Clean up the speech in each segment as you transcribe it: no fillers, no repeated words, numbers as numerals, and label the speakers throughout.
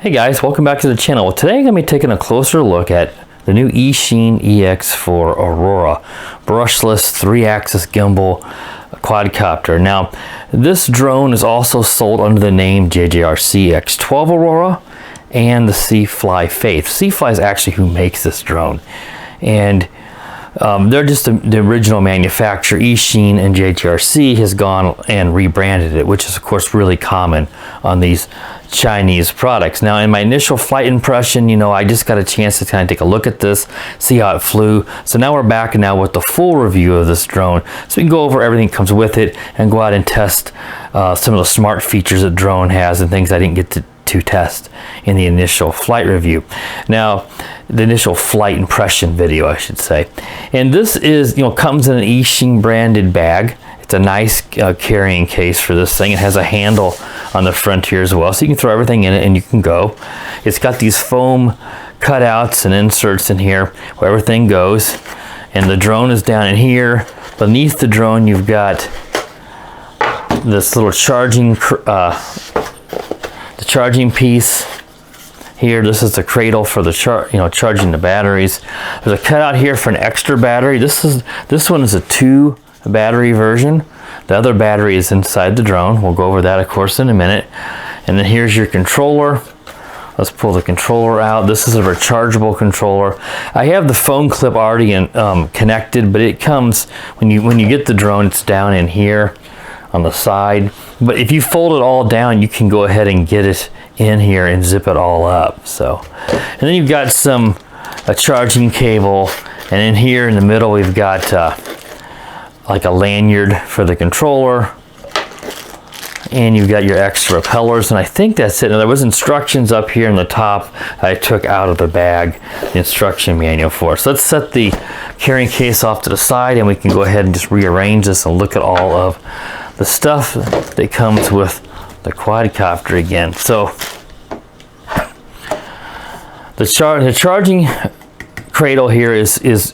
Speaker 1: Hey guys, welcome back to the channel. Well, today I'm going to be taking a closer look at the new Eachine EX4 Aurora brushless 3-axis gimbal quadcopter. Now, this drone is also sold under the name JJRC X12 Aurora and the Seafly Faith. Seafly is actually who makes this drone, and they're just the original manufacturer. Eachine and JJRC has gone and rebranded it, which is of course really common on these Chinese products. Now, in my initial flight impression, I just got a chance to kind of take a look at this, see how it flew. So now we're back now with the full review of this drone, so we can go over everything that comes with it and go out and test some of the smart features the drone has and things I didn't get to test in the initial flight review. Now, the initial flight impression video, I should say. And this is, comes in an Eachine branded bag. It's a nice carrying case for this thing. It has a handle on the front here as well, so you can throw everything in it and you can go. It's got these foam cutouts and inserts in here where everything goes. And the drone is down in here. Beneath the drone, you've got this little charging charging piece here. This is the cradle for the charging the batteries. There's a cutout here for an extra battery. This one is a 2 battery version. The other battery is inside the drone. We'll go over that of course in a minute. And then here's your controller. Let's pull the controller out. This is a rechargeable controller. I have the phone clip already connected, but it comes when you get the drone, it's down in here on the side. But if you fold it all down, you can go ahead and get it in here and zip it all up. So, and then you've got a charging cable, and in here in the middle we've got like a lanyard for the controller, and you've got your extra propellers, and I think that's it. Now, there was instructions up here in the top I took out of the bag, the instruction manual for. So let's set the carrying case off to the side, and we can go ahead and just rearrange this and look at all of the stuff that comes with the quadcopter again. So the charging cradle here is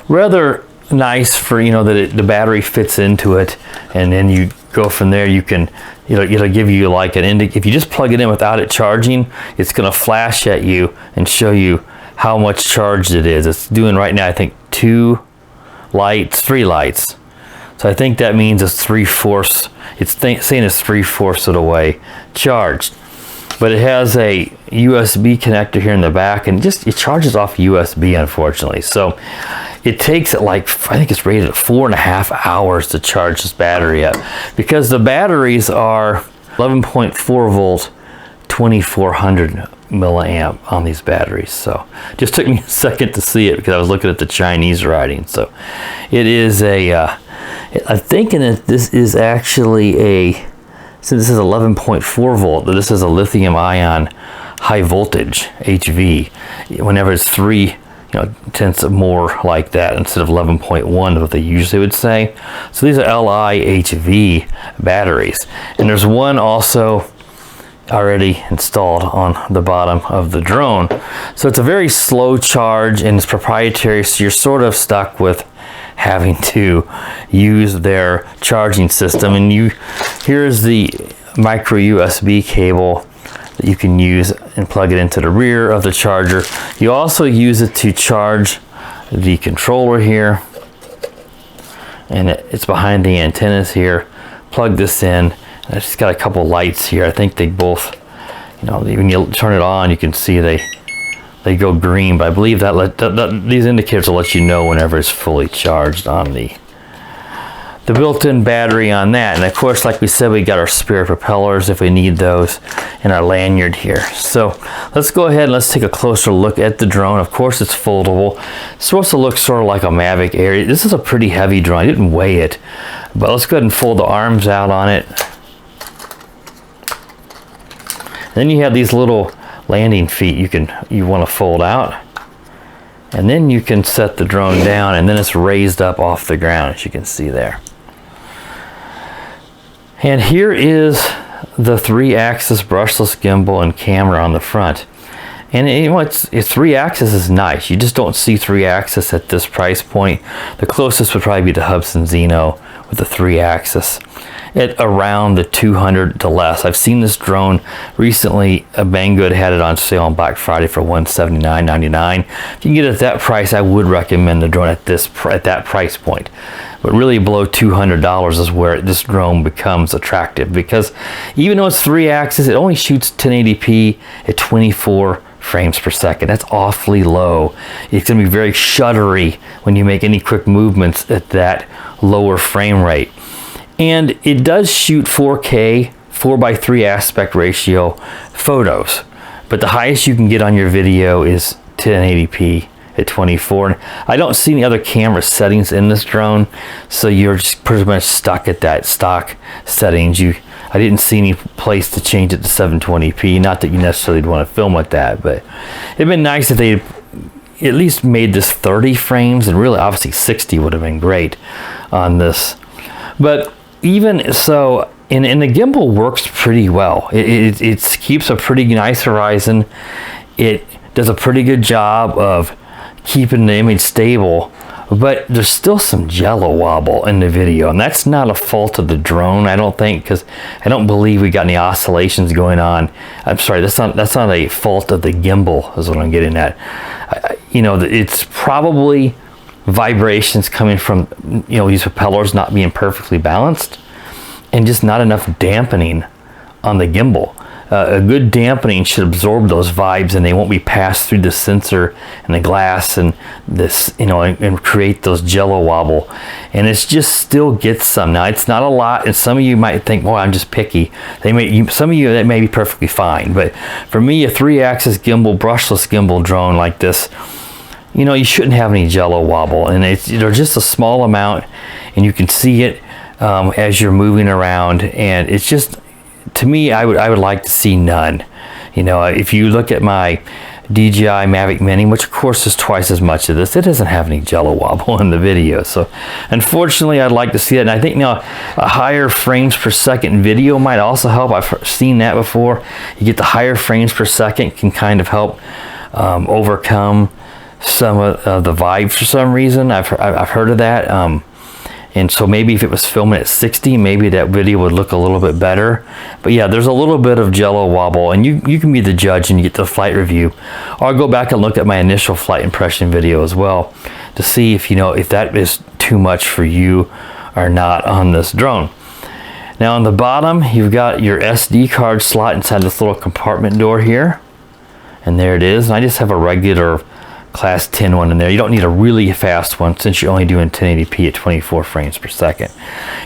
Speaker 1: rather nice for that the battery fits into it, and then you go from there. You can it'll give you like if you just plug it in without it charging, it's going to flash at you and show you how much charged it is. It's doing right now I think 3 lights. So I think that means it's 3/4. It's saying it's 3/4 of the way charged. But it has a USB connector here in the back, and it charges off USB, unfortunately. So it takes it I think it's rated at 4.5 hours to charge this battery up, because the batteries are 11.4 volt, 2400 milliamp on these batteries. So it just took me a second to see it because I was looking at the Chinese writing. So it is I'm thinking that this is actually since this is 11.4 volt, that this is a lithium ion high voltage HV. Whenever it's 3, tenths more like that instead of 11.1 what they usually would say. So these are Li HV batteries, and there's one also already installed on the bottom of the drone. So it's a very slow charge, and it's proprietary, so you're sort of stuck with having to use their charging system. And here's the micro USB cable that you can use and plug it into the rear of the charger. You also use it to charge the controller here, and it's behind the antennas here. Plug this in. I just got a couple lights here. I think they both, when you turn it on, you can see they go green, but I believe these indicators will let you know whenever it's fully charged on the built-in battery on that. And of course, like we said, we got our spare propellers if we need those, and our lanyard here. So let's go ahead and let's take a closer look at the drone. Of course, it's foldable. It's supposed to look sort of like a Mavic Air. This is a pretty heavy drone. I didn't weigh it, but let's go ahead and fold the arms out on it. Then you have these little landing feet you want to fold out, and then you can set the drone down, and then it's raised up off the ground, as you can see there. And here is the 3-axis brushless gimbal and camera on the front. And it's 3-axis is nice. You just don't see 3-axis at this price point. The closest would probably be the Hubsan Zino with the 3-axis. at around the 200 to less. I've seen this drone recently. Banggood had it on sale on Black Friday for $179.99. If you can get it at that price, I would recommend the drone at that price point. But really below $200 is where this drone becomes attractive, because even though it's 3-axis, it only shoots 1080p at 24 frames per second. That's awfully low. It's going to be very shuddery when you make any quick movements at that lower frame rate. And it does shoot 4K 4:3 aspect ratio photos, but the highest you can get on your video is 1080p at 24. And I don't see any other camera settings in this drone, so you're just pretty much stuck at that stock settings. I didn't see any place to change it to 720p. Not that you necessarily would want to film with that, but it'd been nice if they at least made this 30 frames, and really obviously 60 would have been great on this. But even so, and the gimbal works pretty well. It keeps a pretty nice horizon. It does a pretty good job of keeping the image stable, but there's still some jello wobble in the video, and that's not a fault of the drone, I don't think, because I don't believe we got any oscillations going on. I'm sorry, that's not a fault of the gimbal, is what I'm getting at. You know, it's probably vibrations coming from, you know, these propellers not being perfectly balanced, and just not enough dampening on the gimbal. A good dampening should absorb those vibes, and they won't be passed through the sensor and the glass and this, you know, and create those jello wobble. And it's just still gets some. Now, it's not a lot, and some of you might think, well, I'm just picky. Some of you, that may be perfectly fine, but for me, a 3-axis gimbal, brushless gimbal drone like this, you know, you shouldn't have any jello wobble, and there's just a small amount, and you can see it as you're moving around, and it's just, to me, I would like to see none. You know, if you look at my DJI Mavic Mini, which of course is twice as much of this, it doesn't have any jello wobble in the video. So unfortunately, I'd like to see it. And I think now a higher frames per second video might also help. I've seen that before. You get the higher frames per second, can kind of help overcome some of the vibes for some reason. I've heard of that. And so maybe if it was filming at 60, maybe that video would look a little bit better. But yeah, there's a little bit of jello wobble, and you can be the judge and you get the flight review. Or I'll go back and look at my initial flight impression video as well to see if, you know, if that is too much for you or not on this drone. Now on the bottom, you've got your SD card slot inside this little compartment door here. And there it is. And I just have a regular Class 10 one in there. You don't need a really fast one since you're only doing 1080p at 24 frames per second.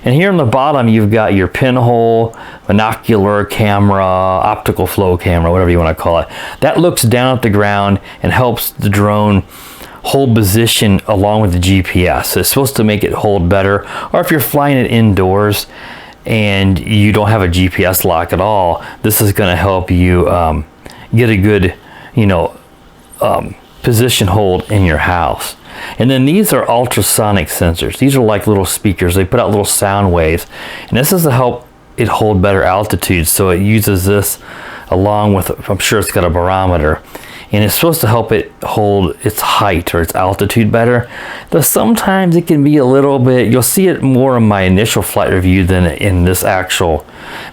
Speaker 1: And here on the bottom, you've got your pinhole, binocular camera, optical flow camera, whatever you want to call it. That looks down at the ground and helps the drone hold position along with the GPS. So it's supposed to make it hold better. Or if you're flying it indoors and you don't have a GPS lock at all, this is going to help you get a good, you know, position hold in your house. And then these are ultrasonic sensors. These are like little speakers. They put out little sound waves, and this is to help it hold better altitude. So it uses this along with, I'm sure it's got a barometer, and it's supposed to help it hold its height or its altitude better. Though sometimes it can be a little bit, you'll see it more in my initial flight review than in this actual,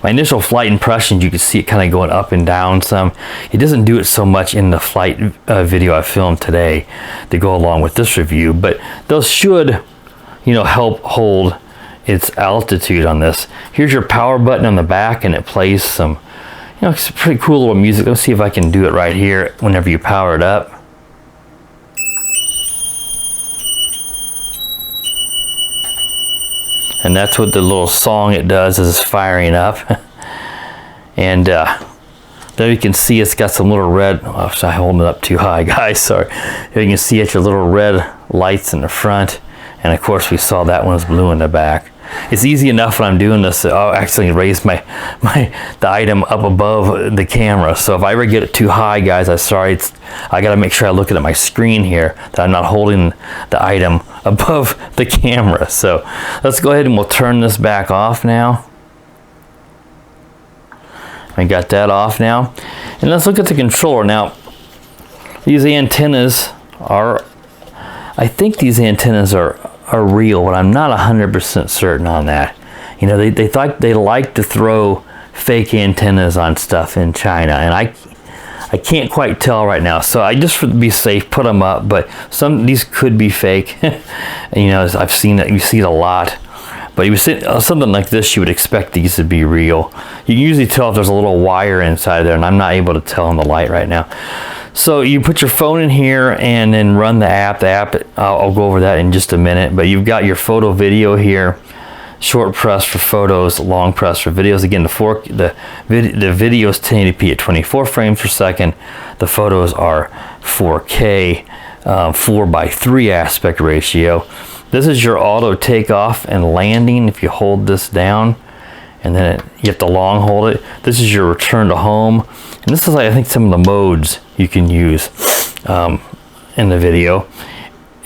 Speaker 1: my initial flight impressions. You can see it kind of going up and down some. It doesn't do it so much in the flight video I filmed today to go along with this review, but those should, you know, help hold its altitude on this. Here's your power button on the back, and it plays some, you know, it's pretty cool little music. Let's see if I can do it right here whenever you power it up. And that's what the little song it does is firing up. And there you can see it's got some little red, oh, I'm holding it up too high, guys, sorry. Here you can see it's your little red lights in the front. And of course we saw that one was blue in the back. It's easy enough when I'm doing this. I'll actually raise the item up above the camera. So if I ever get it too high, guys, I'm sorry. I got to make sure I look at my screen here that I'm not holding the item above the camera. So let's go ahead and we'll turn this back off now. I got that off now. And let's look at the controller. Now, these antennas are, I think these antennas are real, but I'm not 100% certain on that. You know, they like to throw fake antennas on stuff in China, and I can't quite tell right now. So I just, for to be safe, put them up, but these could be fake. You know, I've seen it, you see it a lot. But you would see something like this, you would expect these to be real. You can usually tell if there's a little wire inside there, and I'm not able to tell in the light right now. So you put your phone in here and then run the app. I'll go over that in just a minute, but you've got your photo video here. Short press for photos, long press for videos. Again, the video is 1080p at 24 frames per second. The photos are 4K, 4:3 aspect ratio. This is your auto takeoff and landing. If you hold this down, and then you have to long hold it. This is your return to home, and this is, I think, some of the modes you can use in the video,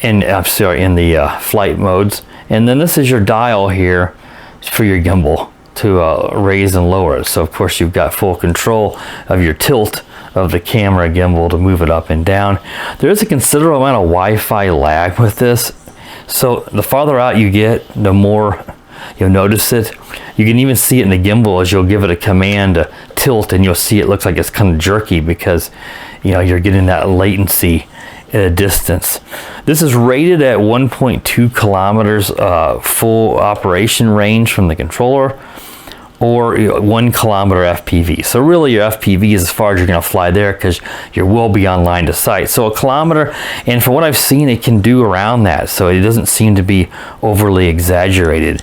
Speaker 1: and I'm sorry, in the flight modes. And then this is your dial here for your gimbal to raise and lower it. So of course you've got full control of your tilt of the camera gimbal to move it up and down. There is a considerable amount of Wi-Fi lag with this. So the farther out you get, the more you'll notice it. You can even see it in the gimbal as you'll give it a command to tilt, and you'll see it looks like it's kind of jerky because, you know, you're getting that latency at a distance. This is rated at 1.2 kilometers full operation range from the controller, or 1 kilometer FPV. So really your FPV is as far as you're gonna fly there because you're well beyond line of sight. So 1 kilometer, and for what I've seen, it can do around that. So it doesn't seem to be overly exaggerated.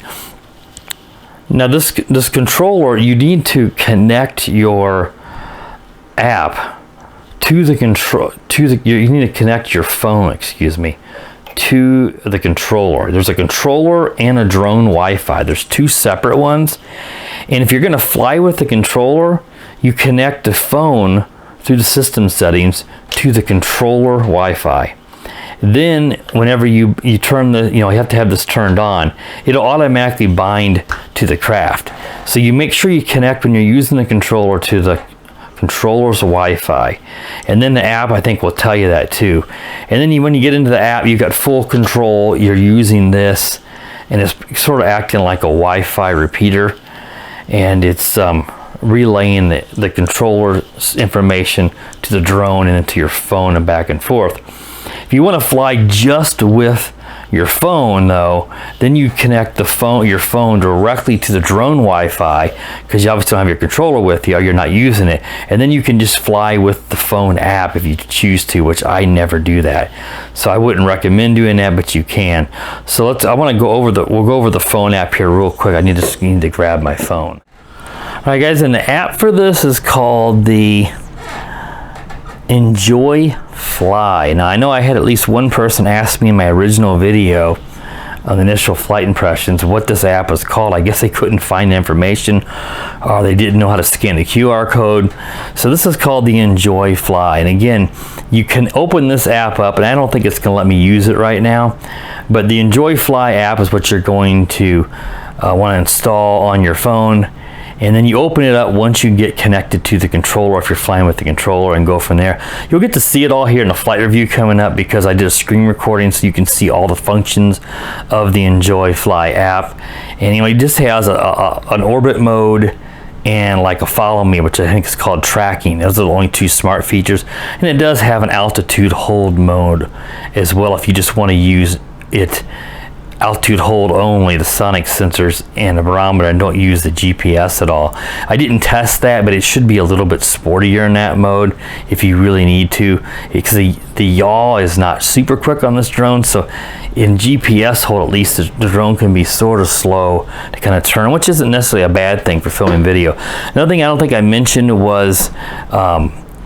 Speaker 1: Now this controller, you need to connect your app to the control, you need to connect your phone, excuse me, to the controller. There's a controller and a drone Wi-Fi. There's two separate ones. And if you're gonna fly with the controller, you connect the phone through the system settings to the controller Wi-Fi. Then whenever you turn you have to have this turned on, it'll automatically bind to the craft. So you make sure you connect when you're using the controller to the controller's Wi-Fi, and then the app, I think, will tell you that too. And then when you get into the app, you've got full control. You're using this, and it's sort of acting like a Wi-Fi repeater, and it's relaying the controller's information to the drone and into your phone and back and forth. If you want to fly just with your phone, though, then you connect your phone directly to the drone Wi-Fi, because you obviously don't have your controller with you, or you're not using it, and then you can just fly with the phone app if you choose to, which I never do that. So I wouldn't recommend doing that, but you can. So we'll go over the phone app here real quick. I need to grab my phone. All right, guys, and the app for this is called the Enjoy Fly. Now I know I had at least one person ask me in my original video on the initial flight impressions what this app is called. I guess they couldn't find the information, or they didn't know how to scan the QR code. So this is called the Enjoy Fly, and again, you can open this app up, and I don't think it's going to let me use it right now, but the Enjoy Fly app is what you're going to want to install on your phone. And then you open it up once you get connected to the controller, if you're flying with the controller, and go from there. You'll get to see it all here in the flight review coming up, because I did a screen recording so you can see all the functions of the Enjoy Fly app. And it just has an orbit mode and like a follow me, which I think is called tracking. Those are the only two smart features. And it does have an altitude hold mode as well, if you just want to use it altitude hold only, the sonic sensors and the barometer, and don't use the GPS at all. I didn't test that, but it should be a little bit sportier in that mode if you really need to, because the yaw is not super quick on this drone. So in GPS hold, at least, the drone can be sort of slow to kind of turn, which isn't necessarily a bad thing for filming video. Another thing I don't think I mentioned was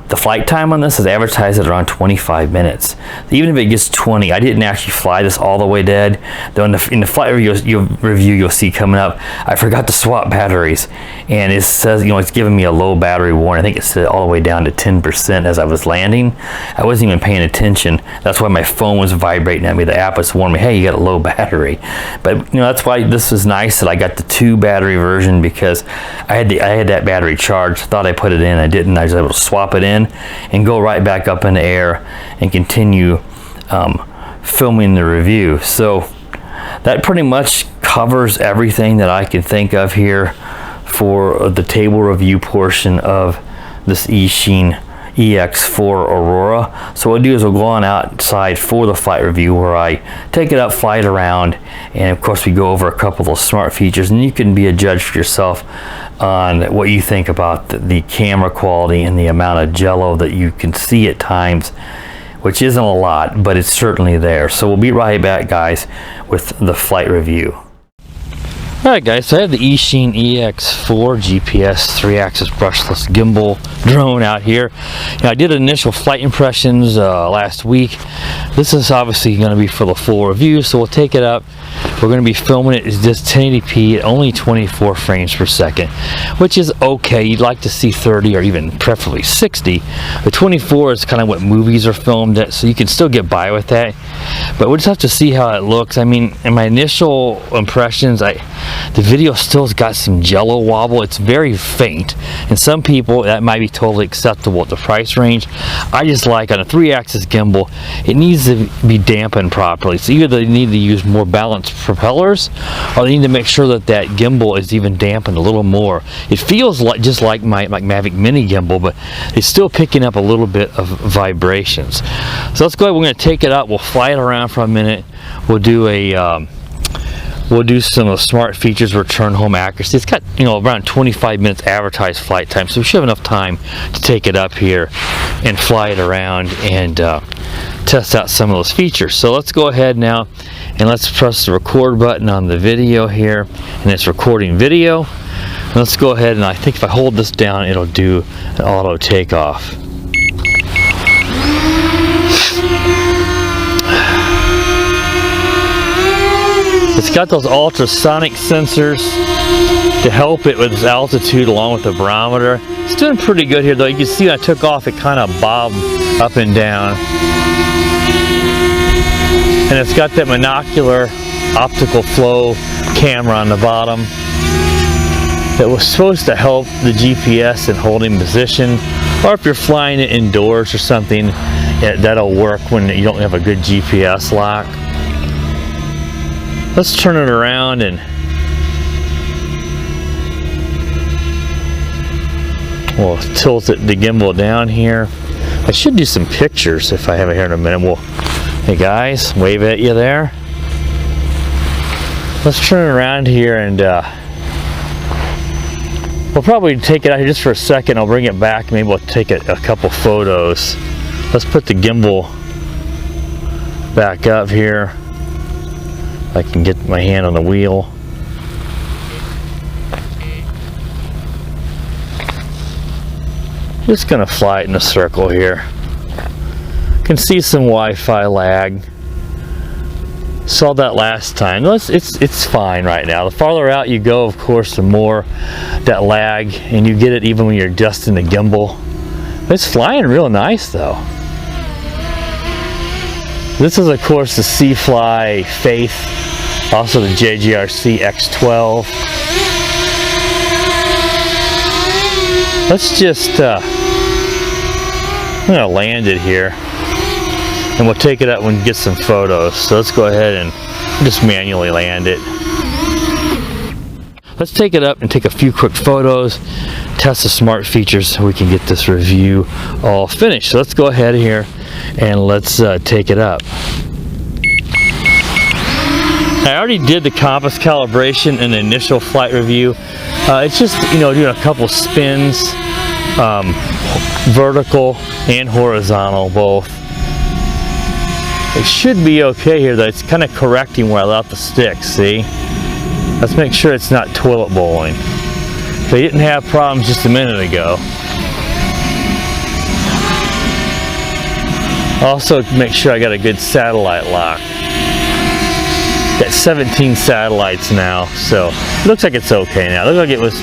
Speaker 1: the flight time on this is advertised at around 25 minutes. Even if it gets 20, I didn't actually fly this all the way dead. Though in the flight review you'll see coming up, I forgot to swap batteries, and it says, it's giving me a low battery warning. I think it said all the way down to 10% as I was landing. I wasn't even paying attention. That's why my phone was vibrating at me. The app was warning me, hey, you got a low battery. But that's why this is nice that I got the 2 battery version, because I had that battery charged. Thought I put it in, I didn't. I was able to swap it in and go right back up in the air and continue filming the review. So that pretty much covers everything that I can think of here for the table review portion of this Eachine EX4 Aurora. So what I'll do is we'll go on outside for the flight review, where I take it up, fly it around, and of course we go over a couple of those smart features, and you can be a judge for yourself on what you think about the camera quality and the amount of jello that you can see at times, which isn't a lot, but it's certainly there. So we'll be right back, guys, with the flight review. Alright guys, so I have the Eachine EX4 GPS 3-axis brushless gimbal drone out here. Now, I did initial flight impressions last week. This is obviously going to be for the full review, so we'll take it up. We're going to be filming it. It's just 1080p at only 24 frames per second, which is okay. You'd like to see 30 or even preferably 60. The 24 is kind of what movies are filmed at, so you can still get by with that. But we'll just have to see how it looks. I mean, in my initial impressions, the video still's got some jello wobble. It's very faint, and some people that might be totally acceptable at the price range. I just like, on a 3-axis gimbal, it needs to be dampened properly. So either they need to use more balanced propellers, or they need to make sure that that gimbal is even dampened a little more. It feels like just like my Mavic Mini gimbal, but it's still picking up a little bit of vibrations. So let's go ahead. We're going to take it out. We'll fly it around for a minute. We'll do a we'll do some of the smart features, return home accuracy. It's got, you know, around 25 minutes advertised flight time, so we should have enough time to take it up here and fly it around and test out some of those features. So let's go ahead now and let's press the record button on the video here, and it's recording video. And let's go ahead, and I think if I hold this down, it'll do an auto takeoff. It's got those ultrasonic sensors to help it with its altitude along with the barometer. It's doing pretty good here though. You can see when I took off, it kind of bobbed up and down. And it's got that monocular optical flow camera on the bottom that was supposed to help the GPS in holding position, or if you're flying it indoors or something, that'll work when you don't have a good GPS lock. Let's turn it around and we'll tilt the gimbal down here. I should do some pictures if I have it here in a minute. Hey guys, wave at you there. Let's turn it around here, and we'll probably take it out here just for a second. I'll bring it back. Maybe we'll take a couple photos. Let's put the gimbal back up here. I can get my hand on the wheel. Just gonna fly it in a circle here. Can see some Wi-Fi lag. Saw that last time. It's fine right now. The farther out you go, of course, the more that lag, and you get it even when you're adjusting the gimbal. It's flying real nice though. This is of course the C-Fly Faith, also the JJRC X12. Let's just, I'm gonna land it here, and we'll take it up and get some photos. So let's go ahead and just manually land it. Let's take it up and take a few quick photos, test the smart features so we can get this review all finished. So let's go ahead here and let's take it up. I already did the compass calibration in the initial flight review. It's just, you know, doing a couple spins, vertical and horizontal both. It should be okay here though. It's kind of correcting where I left the stick, see? Let's make sure it's not toilet bowling. They didn't have problems just a minute ago. Also make sure I got a good satellite lock. Got 17 satellites now, so it looks like it's okay now. It looks like it was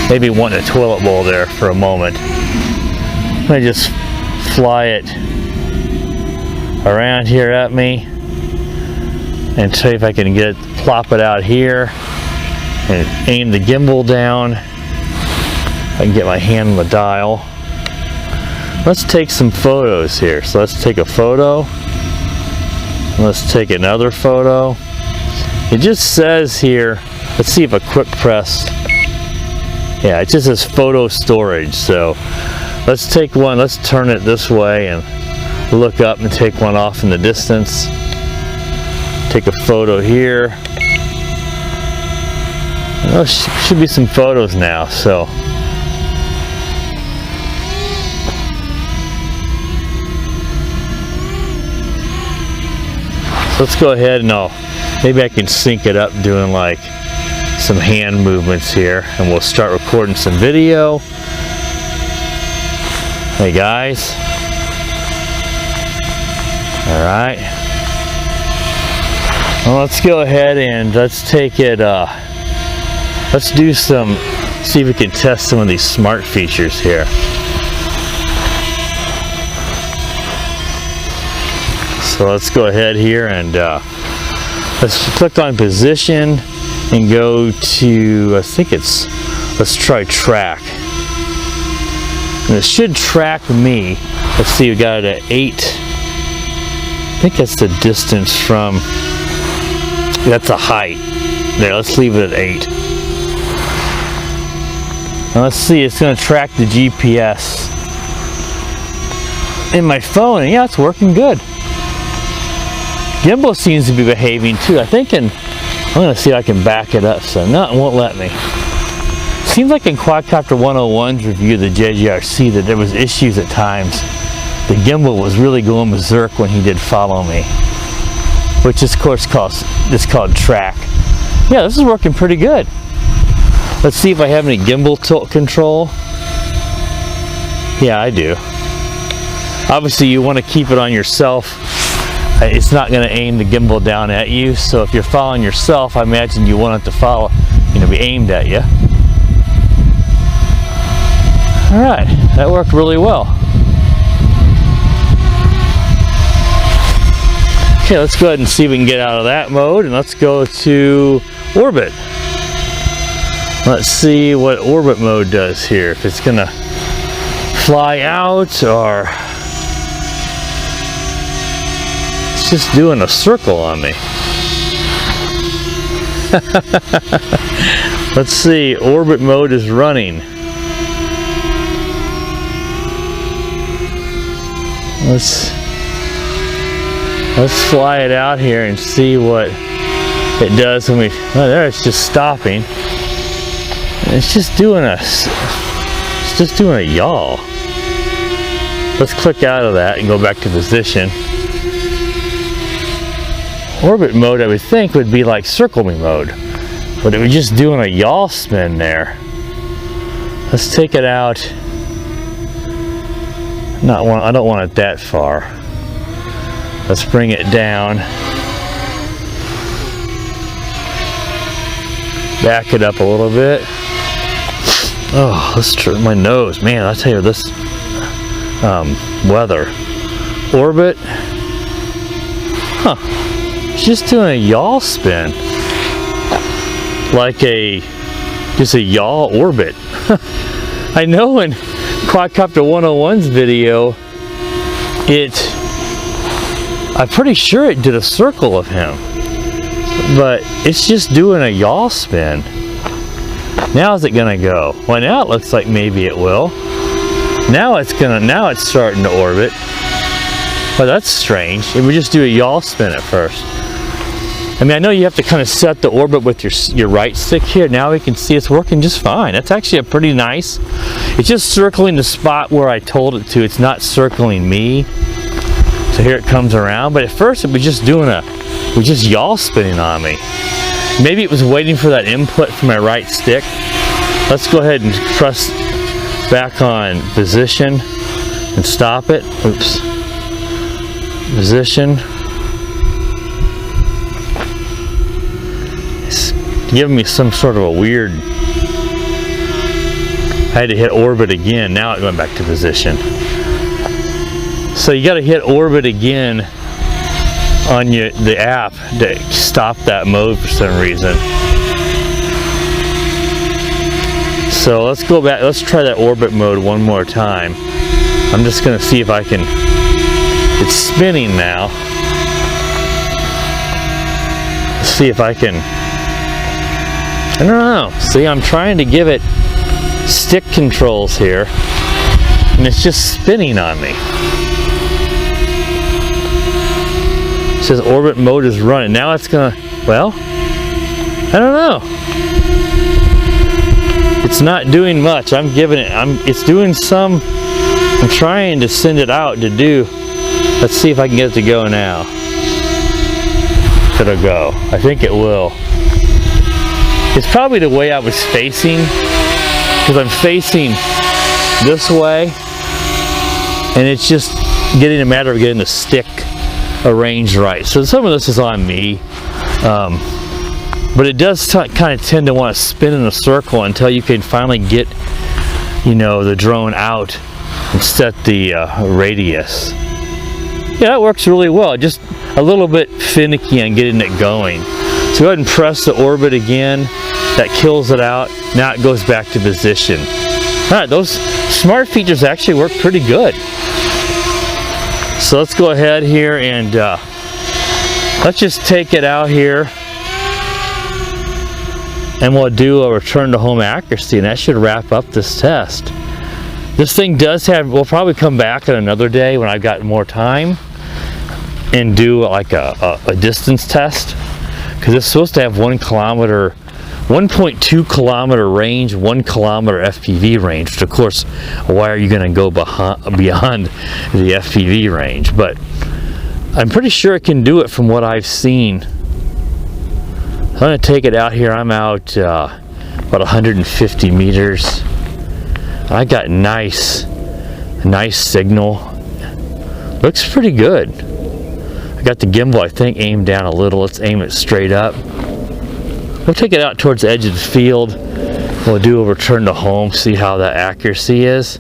Speaker 1: maybe wanting a toilet bowl there for a moment. Let me just fly it around here at me and see if I can get it, plop it out here and aim the gimbal down. I can get my hand on the dial. Let's take some photos here. So let's take a photo. Let's take another photo. It just says here, let's see if a quick press, yeah, it just says photo storage. So let's take one, let's turn it this way and look up and take one off in the distance. Take a photo here. Oh, should be some photos now, so. Let's go ahead and maybe I can sync it up doing like some hand movements here, and we'll start recording some video. Hey guys. All right. Well, let's go ahead and let's take it, let's do some, see if we can test some of these smart features here. So let's go ahead here and let's click on position and go to, I think it's, let's try track. And it should track me. Let's see, we got it at 8. I think that's the distance from, that's a height. There, let's leave it at 8. Now let's see, it's going to track the GPS in my phone, and yeah, it's working good. Gimbal seems to be behaving too. I'm going to see if I can back it up. So no, it won't let me. Seems like in Quadcopter 101's review of the JJRC that there was issues at times. The gimbal was really going berserk when he did follow me, which is of course called track. Yeah, this is working pretty good. Let's see if I have any gimbal tilt control. Yeah, I do. Obviously you want to keep it on yourself. It's not going to aim the gimbal down at you, so if you're following yourself, I imagine you want it to follow, be aimed at you. Alright, that worked really well. Okay, let's go ahead and see if we can get out of that mode, and let's go to orbit. Let's see what orbit mode does here, if it's going to fly out or it's just doing a circle on me. Let's see, orbit mode is running. Let's fly it out here and see what it does when we, oh, there it's just stopping. It's just doing a yaw. Let's click out of that and go back to position. Orbit mode, I would think, would be like circle me mode, but it was just doing a yaw spin there. Let's take it out. I don't want it that far. Let's bring it down. Back it up a little bit. Oh, let's try my nose. Man, I tell you this weather. Orbit. Huh. It's just doing a yaw spin. Like just a yaw orbit. I know in Quadcopter 101's video, I'm pretty sure it did a circle of him. But it's just doing a yaw spin. Now is it gonna go? Well, now it looks like maybe it will. Now it's starting to orbit. Well, that's strange. It would just do a yaw spin at first. I mean, I know you have to kind of set the orbit with your right stick here. Now we can see it's working just fine. That's actually a pretty nice. It's just circling the spot where I told it to. It's not circling me. So here it comes around. But at first it was just just yaw spinning on me. Maybe it was waiting for that input from my right stick. Let's go ahead and press back on position and stop it. Oops. Position. It's giving me some sort of a weird. I had to hit orbit again. Now it went back to position. So you got to hit orbit again on the app to stop that mode for some reason. So let's go back. Let's try that orbit mode one more time. I'm just going to see if I can. It's spinning now. see if I can, I don't know. See, I'm trying to give it stick controls here, and it's just spinning on me. It says orbit mode is running. Now it's gonna, well, I don't know. It's not doing much. I'm giving it, it's doing some, I'm trying to send it out to do, let's see if I can get it to go now. It'll go. I think it will. It's probably the way I was facing, because I'm facing this way, and it's just getting a matter of getting the stick arranged right. So some of this is on me, but it does kind of tend to want to spin in a circle until you can finally get, you know, the drone out and set the radius. Yeah, that works really well. Just a little bit finicky on getting it going. So go ahead and press the orbit again. That kills it out. Now it goes back to position. All right, those smart features actually work pretty good. So let's go ahead here and let's just take it out here, and we'll do a return to home accuracy, and that should wrap up this test. This thing does have, we'll probably come back on another day when I've got more time and do like a distance test, because it's supposed to have 1 kilometer, 1.2 kilometer range, 1 kilometer FPV range, which of course, why are you going to go beyond the FPV range? But I'm pretty sure it can do it from what I've seen. I'm going to take it out here. I'm out about 150 meters. I got nice signal. Looks pretty good. I got the gimbal, I think, aimed down a little. Let's aim it straight up. We'll take it out towards the edge of the field. We'll do a return to home, see how that accuracy is.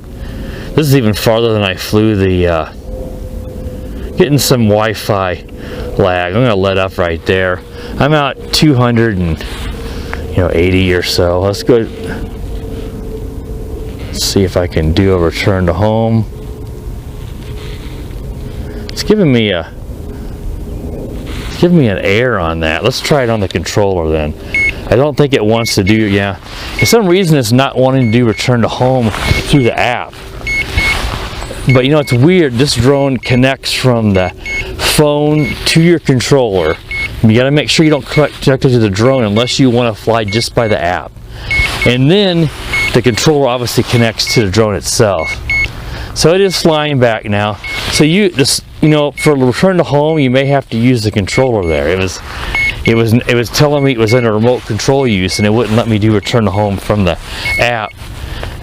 Speaker 1: This is even farther than I flew the, getting some Wi-Fi lag. I'm gonna let up right there. I'm out 280 or so. Let's go, let's see if I can do a return to home. It's giving me an error on that. Let's try it on the controller then. I don't think it wants to do, yeah. For some reason it's not wanting to do return to home through the app. But you know, it's weird. This drone connects from the phone to your controller. You got to make sure you don't connect it to the drone unless you want to fly just by the app. And then the controller obviously connects to the drone itself. So it is flying back now. So you know, for return to home, you may have to use the controller there. It was telling me it was under remote control use, and it wouldn't let me do return to home from the app.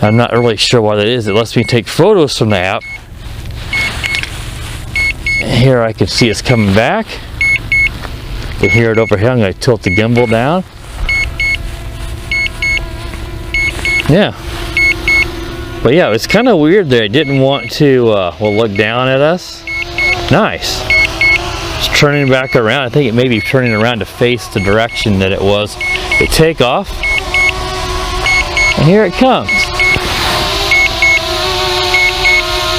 Speaker 1: I'm not really sure why that is. It lets me take photos from the app. Here I can see it's coming back. You can hear it over here. I'm going to tilt the gimbal down. Yeah. But yeah, it's kind of weird there. It didn't want to well, look down at us. Nice. It's turning back around. I think it may be turning around to face the direction that it was to take off. And here it comes.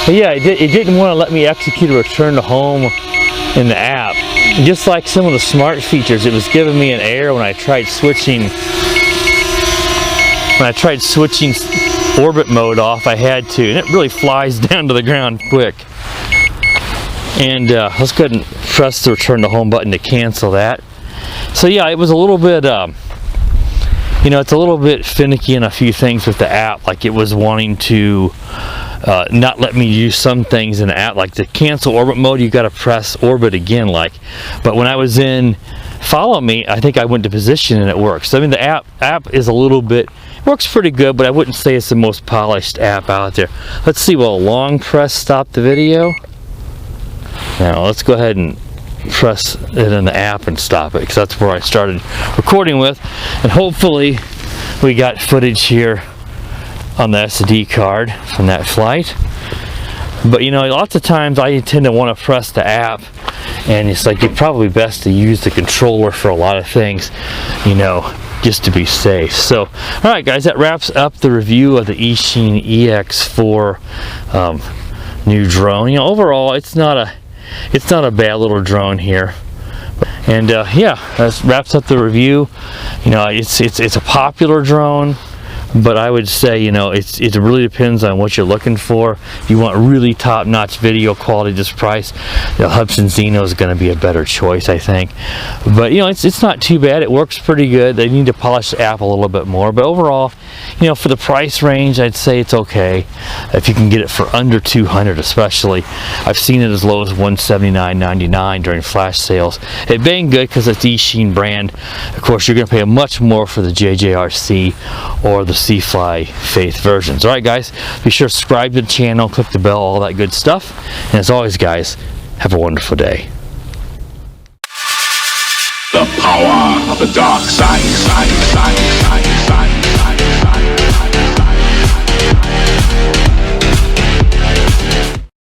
Speaker 1: But yeah, it didn't want to let me execute a return to home in the app. Just like some of the smart features, it was giving me an error when I tried switching. When I tried switching orbit mode off, I had to, and it really flies down to the ground quick. And let's go ahead and press the return to home button to cancel that. So yeah, it was a little bit, you know, it's a little bit finicky in a few things with the app. Like it was wanting to not let me use some things in the app, like the cancel orbit mode. You got to press orbit again, like. But when I was in follow me, I think I went to position and it works. So, I mean, the app is a little bit, works pretty good, but I wouldn't say it's the most polished app out there. Let's see. Will a long press stop the video? Now let's go ahead and press it in the app and stop it, because that's where I started recording with, and hopefully we got footage here on the SD card from that flight. But you know, lots of times I tend to want to press the app, and it's like it's probably best to use the controller for a lot of things, you know, just to be safe. So all right guys, that wraps up the review of the Eachine EX4 new drone. You know, overall it's not a bad little drone here. And yeah, that wraps up the review. You know, it's a popular drone, but I would say, you know, it really depends on what you're looking for. If you want really top-notch video quality this price, the Hubsan Zino is going to be a better choice, I think. But, you know, it's not too bad. It works pretty good. They need to polish the app a little bit more, but overall, you know, for the price range, I'd say it's okay. If you can get it for under $200, especially. I've seen it as low as $179.99 during flash sales. It being good because it's Eachine brand. Of course, you're going to pay much more for the JJRC or the C-Fly Faith versions. Alright guys, be sure to subscribe to the channel, click the bell, all that good stuff. And as always guys, have a wonderful day.
Speaker 2: The power of the dark side.